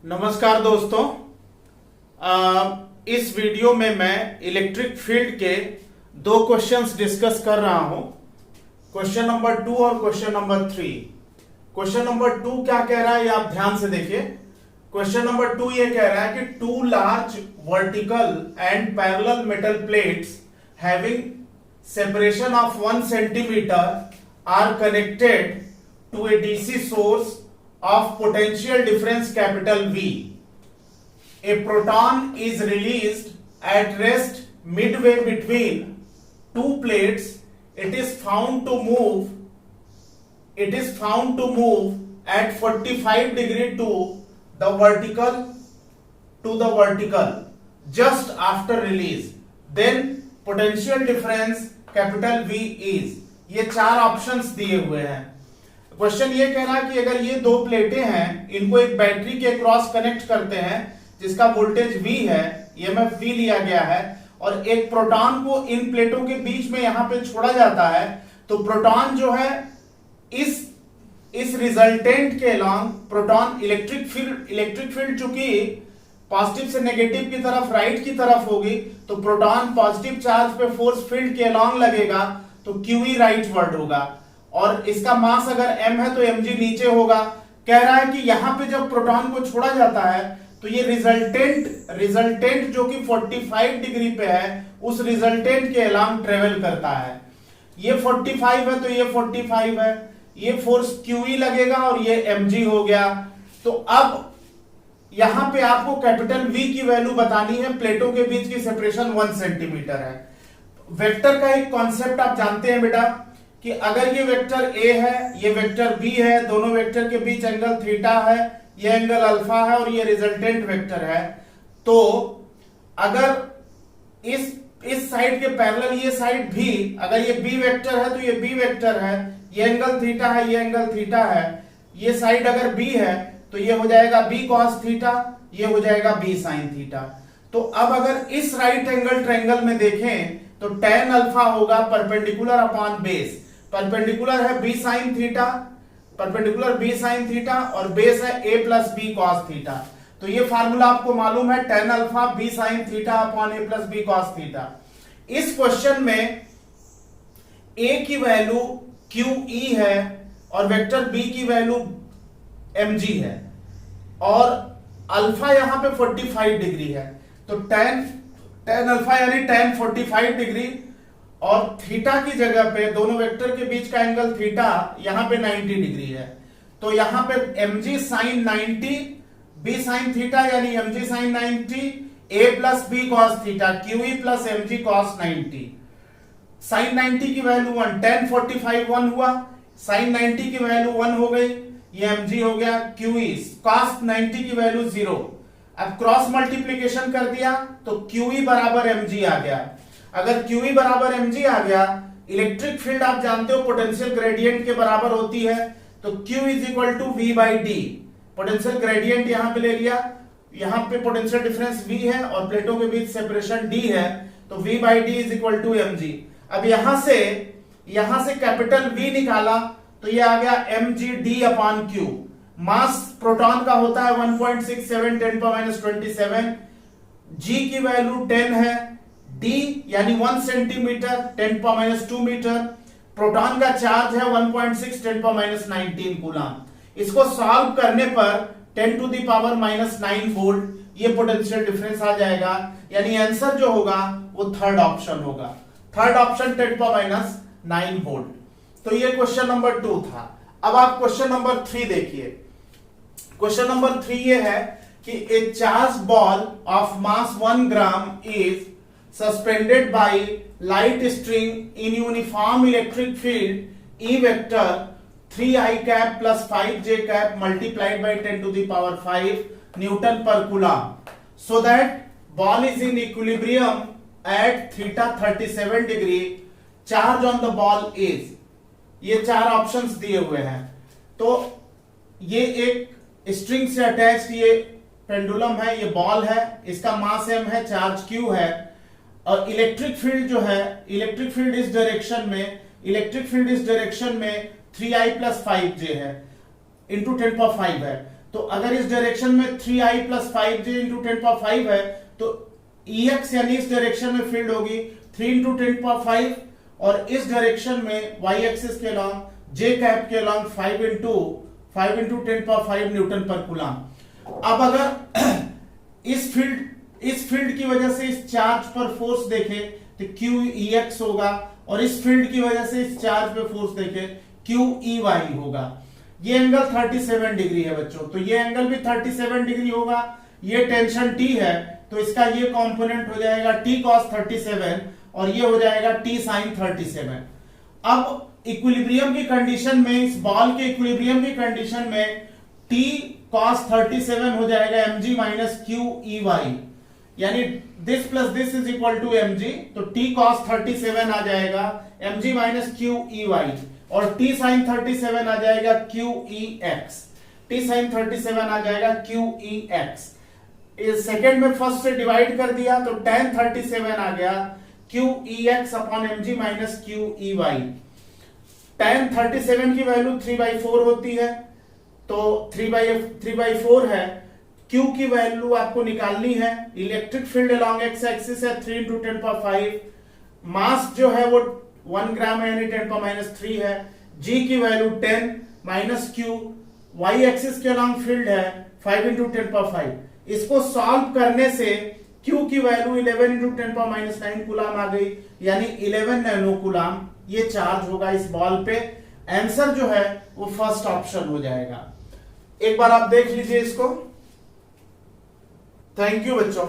नमस्कार दोस्तों। इस वीडियो में मैं इलेक्ट्रिक फील्ड के दो क्वेश्चंस डिस्कस कर रहा हूं, क्वेश्चन नंबर 2 और क्वेश्चन नंबर 3। क्वेश्चन नंबर 2 क्या कह रहा है ये आप ध्यान से देखिए। क्वेश्चन नंबर 2 ये कह रहा है कि two large vertical and parallel metal plates having separation of 1 centimetre are connected to a DC source of potential difference capital V. A proton is released at rest midway between two plates. It is found to move at 45 degree to the vertical just after release. Then potential difference capital V is. ये चार options दिए हुए हैं। Question ये कह रहा है कि अगर ये दो प्लेटें हैं, इनको एक बैटरी के क्रॉस कनेक्ट करते हैं जिसका वोल्टेज V है, ईएमएफ V लिया गया है, और एक प्रोटॉन को इन प्लेटों के बीच में यहां पे छोड़ा जाता है, तो प्रोटॉन जो है इस रिजल्टेंट के अलॉन्ग प्रोटॉन इलेक्ट्रिक फील्ड चूंकि पॉजिटिव से नेगेटिव की तरफ राइट की तरफ होगी, तो प्रोटॉन पॉजिटिव चार्ज पे फोर्स फील्ड के अलॉन्ग लगेगा, तो QE राइट वर्ड होगा, और इसका मास अगर m है तो mg नीचे होगा। कह रहा है कि यहां पे जब प्रोटॉन को छोड़ा जाता है तो ये रिजल्टेंट जो कि 45 डिग्री पे है, उस रिजल्टेंट के अलॉन्ग ट्रेवल करता है। ये 45 है तो ये 45 है, ये फोर्स QE लगेगा और ये mg हो गया। तो अब यहां पे आपको कैपिटल V की वैल्यू बतानी है। प्लेटों के बीच की सेपरेशन 1 सेंटीमीटर है। वेक्टर का एक कॉन्सेप्ट आप जानते हैं बेटा कि अगर ये वेक्टर A है, ये वेक्टर B है, दोनों वेक्टर के बीच एंगल थीटा है, ये एंगल अल्फा है और ये रिजल्टेंट वेक्टर है, तो अगर इस साइड के पैरेलल ये साइड भी, अगर ये B वेक्टर है तो ये B वेक्टर है, ये एंगल थीटा है, ये एंगल थीटा है, ये साइड अगर B है तो ये हो जाएगा B cos थीटा, ये हो जाएगा B sin थीटा। तो अब अगर इस राइट एंगल ट्रायंगल में देखें तो tan अल्फा होगा परपेंडिकुलर अपॉन बेस। परपेंडिकुलर है B sin theta, perpendicular B sin theta, और बेस है A plus B cos theta. तो ये फार्मूला आपको मालूम है, tan alpha B sin theta upon A plus B cos theta. इस क्वेश्चन में A की वैल्यू QE है और वेक्टर B की वैल्यू mg है, और अल्फा यहां पे 45 डिग्री है, तो tan अल्फा यानी tan 45 डिग्री, और थीटा की जगह पे दोनों वेक्टर के बीच का एंगल थीटा यहां पे 90 डिग्री है, तो यहां पे mg sin 90 B sin theta यानी mg sin 90 A plus B cos theta QE plus mg cos 90। sin 90 की वैल्यू 1, tan 45 1 हुआ, sin 90 की वैल्यू 1 हो गई, ये mg हो गया, QE cos 90 की वैल्यू 0। अब क्रॉस मल्टीप्लीकेशन कर दिया तो QE बराबर mg आ गया। अगर QE बराबर mg आ गया, इलेक्ट्रिक फील्ड आप जानते हो पोटेंशियल ग्रेडियंट के बराबर होती है, तो Q is equal to V by D. Potential gradient यहां पे ले लिया, यहां पे पोटेंशियल डिफरेंस V है और प्लेटों के बीच सेपरेशन D है, तो V by D is equal to mg। अब यहां से कैपिटल V निकाला तो ये आ गया mg d अपॉन q। मास प्रोटॉन का होता है 1.67 10⁻27, g की वैल्यू 10 है, d यानी 1 सेंटीमीटर 10⁻2 मीटर, प्रोटॉन का चार्ज है 1.6 10⁻19 कूलम। इसको सॉल्व करने पर 10 टू द पावर -9 वोल्ट ये पोटेंशियल डिफरेंस आ जाएगा, यानी आंसर जो होगा वो थर्ड ऑप्शन होगा। Third option 10⁻9 volt. तो ये क्वेश्चन नंबर 2 था। अब आप क्वेश्चन नंबर 3 देखिए। क्वेश्चन नंबर 3 ये है कि ए charge ball of mass 1 gram is suspended by light string in uniform electric field E vector 3I cap plus 5J cap multiplied by 10 to the power 5 Newton per coulomb, so that ball is in equilibrium at theta 37 degree. Charge on the ball is, ये चार options दिए हुए हैं। तो ये एक string से attached ये पेंडुलम है, ये बॉल है, इसका मास m है, चार्ज q है, और इलेक्ट्रिक फील्ड जो है, इलेक्ट्रिक फील्ड इस डायरेक्शन में 3I प्लस 5J है, इंटू 10⁻5 है। तो अगर इस डायरेक्शन में 3i प्लस 5j इंटू 10⁵ है तो Ex यानी इस डायरेक्शन में फील्ड होगी 3 इंटू 10⁵, और इस डायरेक्शन में y एक्सिस के अलॉन्ग j कैप के अलॉन्ग 5 इंटू 10⁵ न्यूटन पर कूलम। अब अगर इस फील्ड की वजह से इस चार्ज पर फोर्स देखें तो QEx होगा, और इस फील्ड की वजह से इस चार्ज पे फोर्स देखें QEy होगा। ये एंगल 37 डिग्री है बच्चों, तो ये एंगल भी 37 डिग्री होगा। ये टेंशन T है तो इसका ये कंपोनेंट हो जाएगा T cos 37 और ये हो जाएगा T sin 37। अब इक्विलिब्रियम की कंडीशन में, इस बॉल के इक्विलिब्रियम की कंडीशन में T cos 37 हो जाएगा mg माइनस QEy, यानी this plus this is equal to mg, तो T cos 37 आ जाएगा mg माइनस QEy, और T sin 37 आ जाएगा QEx, T sin 37 आ जाएगा QEx। इस सेकंड में फर्स्ट से डिवाइड कर दिया तो tan 37 आ गया QEx upon mg minus QEy। tan 37 की वैल्यू 3/4 होती है, तो 3/4 है। Q की वैल्यू आपको निकालनी है। Electric field along x axis है 3 इंटू 10⁵, मास जो है वो 1 ग्राम है यानी 10⁻³ है। G की value 10 minus Q, y axis के अलॉन्ग फील्ड है 5 इंटू 10⁵। इसको सॉल्व करने से Q की वैल्यू 11 इंटू 10⁻⁹ कूलम आ गई, यानी 11 नैनो कूलम ये चार्ज होगा इस बॉल पे। आंसर जो है वो फर्स्ट ऑप्शन हो जाएगा। एक बार आप देख लीजिए इसको। थैंक यू बच्चों।